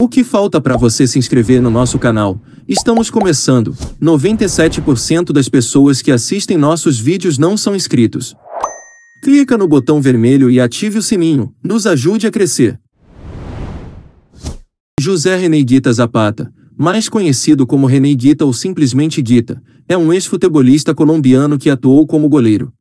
O que falta para você se inscrever no nosso canal? Estamos começando. 97% das pessoas que assistem nossos vídeos não são inscritos. Clica no botão vermelho e ative o sininho. Nos ajude a crescer. José René Guita Zapata, mais conhecido como René Guita ou simplesmente Guita, é um ex-futebolista colombiano que atuou como goleiro.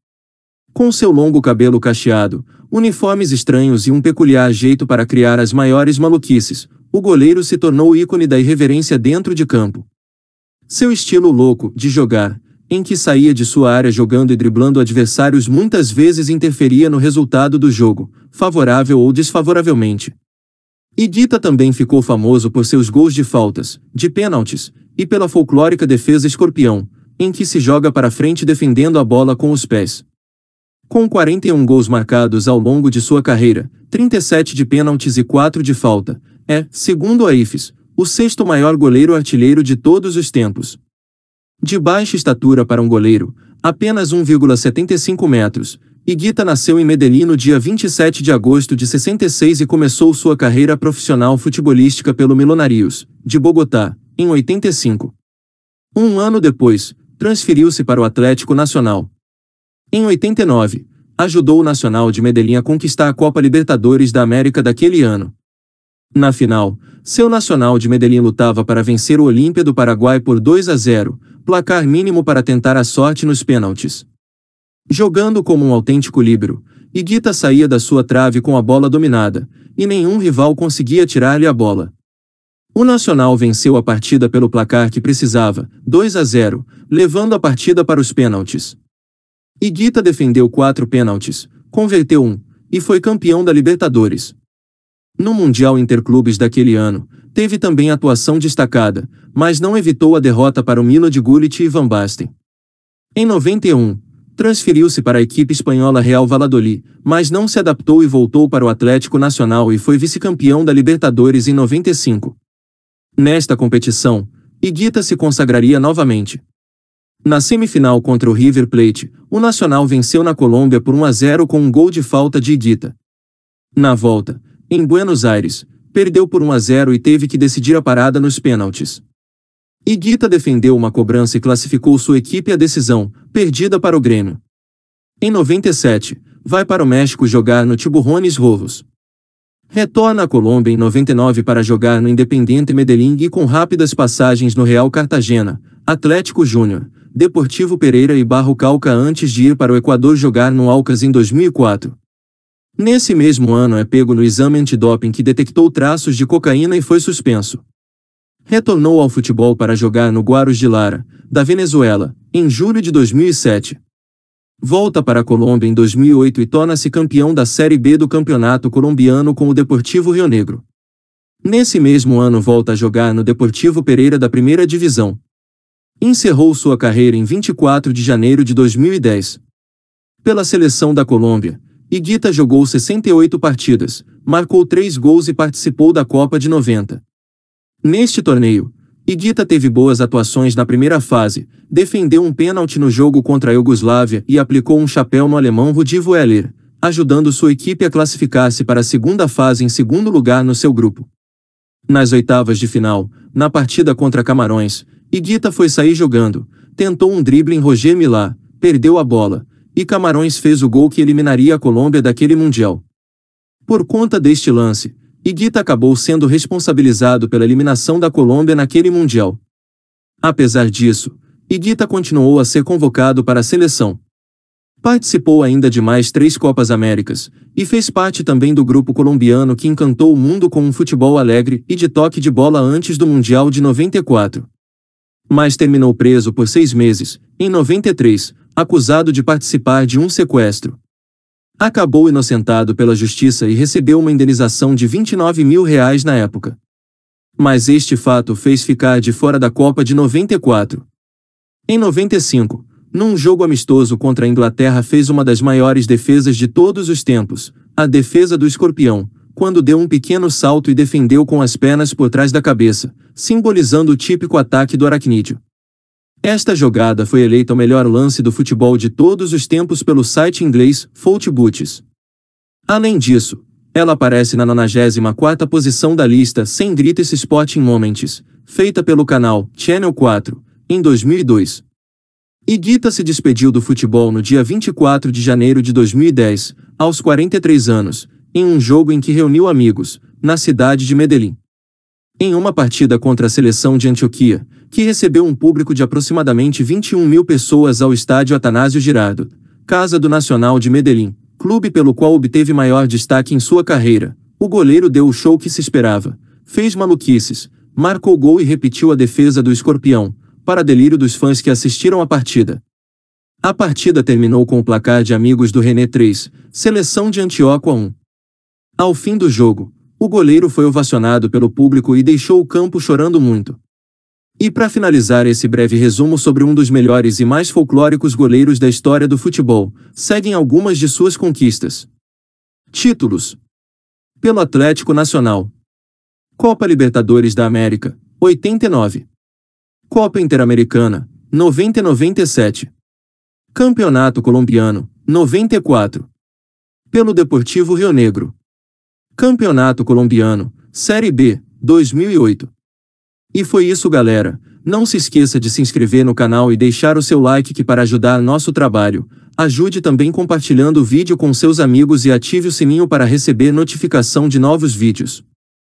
Com seu longo cabelo cacheado, uniformes estranhos e um peculiar jeito para criar as maiores maluquices, o goleiro se tornou o ícone da irreverência dentro de campo. Seu estilo louco de jogar, em que saía de sua área jogando e driblando adversários, muitas vezes interferia no resultado do jogo, favorável ou desfavoravelmente. E Guita também ficou famoso por seus gols de faltas, de pênaltis, e pela folclórica defesa escorpião, em que se joga para frente defendendo a bola com os pés. Com 41 gols marcados ao longo de sua carreira, 37 de pênaltis e 4 de falta, é, segundo a IFES, o sexto maior goleiro artilheiro de todos os tempos. De baixa estatura para um goleiro, apenas 1,75 metros, e Guita nasceu em Medellín no dia 27 de agosto de 66 e começou sua carreira profissional futebolística pelo Millonarios, de Bogotá, em 85. Um ano depois, transferiu-se para o Atlético Nacional. Em 89, ajudou o Nacional de Medellín a conquistar a Copa Libertadores da América daquele ano. Na final, seu Nacional de Medellín lutava para vencer o Olímpia do Paraguai por 2-0, placar mínimo para tentar a sorte nos pênaltis. Jogando como um autêntico líbero, Guita saía da sua trave com a bola dominada, e nenhum rival conseguia tirar-lhe a bola. O Nacional venceu a partida pelo placar que precisava, 2-0, levando a partida para os pênaltis. Guita defendeu 4 pênaltis, converteu 1, e foi campeão da Libertadores. No Mundial Interclubes daquele ano, teve também atuação destacada, mas não evitou a derrota para o Milad Gullit e Van Basten. Em 91, transferiu-se para a equipe espanhola Real Valladolid, mas não se adaptou e voltou para o Atlético Nacional e foi vice-campeão da Libertadores em 95. Nesta competição, Guita se consagraria novamente. Na semifinal contra o River Plate, o Nacional venceu na Colômbia por 1-0 com um gol de falta de Guita. Na volta, em Buenos Aires, perdeu por 1-0 e teve que decidir a parada nos pênaltis. Guita defendeu uma cobrança e classificou sua equipe à decisão, perdida para o Grêmio. Em 97, vai para o México jogar no Tiburones Rojos. Retorna à Colômbia em 99 para jogar no Independiente Medellín e com rápidas passagens no Real Cartagena, Atlético Júnior, Deportivo Pereira e Barro Cauca antes de ir para o Equador jogar no Aucas em 2004. Nesse mesmo ano é pego no exame antidoping que detectou traços de cocaína e foi suspenso. Retornou ao futebol para jogar no Guarujá de Lara, da Venezuela, em julho de 2007. Volta para a Colômbia em 2008 e torna-se campeão da Série B do Campeonato Colombiano com o Deportivo Rionegro. Nesse mesmo ano volta a jogar no Deportivo Pereira da Primeira Divisão. Encerrou sua carreira em 24 de janeiro de 2010. Pela seleção da Colômbia, Guita jogou 68 partidas, marcou 3 gols e participou da Copa de 90. Neste torneio, Guita teve boas atuações na primeira fase, defendeu um pênalti no jogo contra a Iugoslávia e aplicou um chapéu no alemão Rudi Voeller, ajudando sua equipe a classificar-se para a segunda fase em segundo lugar no seu grupo. Nas oitavas de final, na partida contra Camarões, Guita foi sair jogando, tentou um drible em Roger Milá, perdeu a bola, e Camarões fez o gol que eliminaria a Colômbia daquele Mundial. Por conta deste lance, Guita acabou sendo responsabilizado pela eliminação da Colômbia naquele Mundial. Apesar disso, Guita continuou a ser convocado para a seleção. Participou ainda de mais 3 Copas Américas, e fez parte também do grupo colombiano que encantou o mundo com um futebol alegre e de toque de bola antes do Mundial de 94. Mas terminou preso por 6 meses, em 93, acusado de participar de um sequestro. Acabou inocentado pela justiça e recebeu uma indenização de R$29 mil na época. Mas este fato fez ficar de fora da Copa de 94. Em 95, num jogo amistoso contra a Inglaterra fez uma das maiores defesas de todos os tempos, a defesa do escorpião, quando deu um pequeno salto e defendeu com as pernas por trás da cabeça, simbolizando o típico ataque do aracnídeo. Esta jogada foi eleita o melhor lance do futebol de todos os tempos pelo site inglês FootBoots. Além disso, Ela aparece na 94ª posição da lista 100 Greatest Sporting Moments, feita pelo canal Channel 4, em 2002. Higuita se despediu do futebol no dia 24 de janeiro de 2010, aos 43 anos, em um jogo em que reuniu amigos, na cidade de Medellín. Em uma partida contra a seleção de Antioquia, que recebeu um público de aproximadamente 21 mil pessoas ao estádio Atanásio Girardot, casa do Nacional de Medellín, clube pelo qual obteve maior destaque em sua carreira, o goleiro deu o show que se esperava, fez maluquices, marcou gol e repetiu a defesa do escorpião, para delírio dos fãs que assistiram à partida. A partida terminou com o placar de amigos do René 3, seleção de Antioquia 1. Ao fim do jogo, o goleiro foi ovacionado pelo público e deixou o campo chorando muito. E para finalizar esse breve resumo sobre um dos melhores e mais folclóricos goleiros da história do futebol, seguem algumas de suas conquistas. Títulos: pelo Atlético Nacional. Copa Libertadores da América, 89. Copa Interamericana, 90 e 97. Campeonato Colombiano, 94. Pelo Deportivo Rio Negro. Campeonato Colombiano, Série B, 2008. E foi isso, galera. Não se esqueça de se inscrever no canal e deixar o seu like que para ajudar nosso trabalho. Ajude também compartilhando o vídeo com seus amigos e ative o sininho para receber notificação de novos vídeos.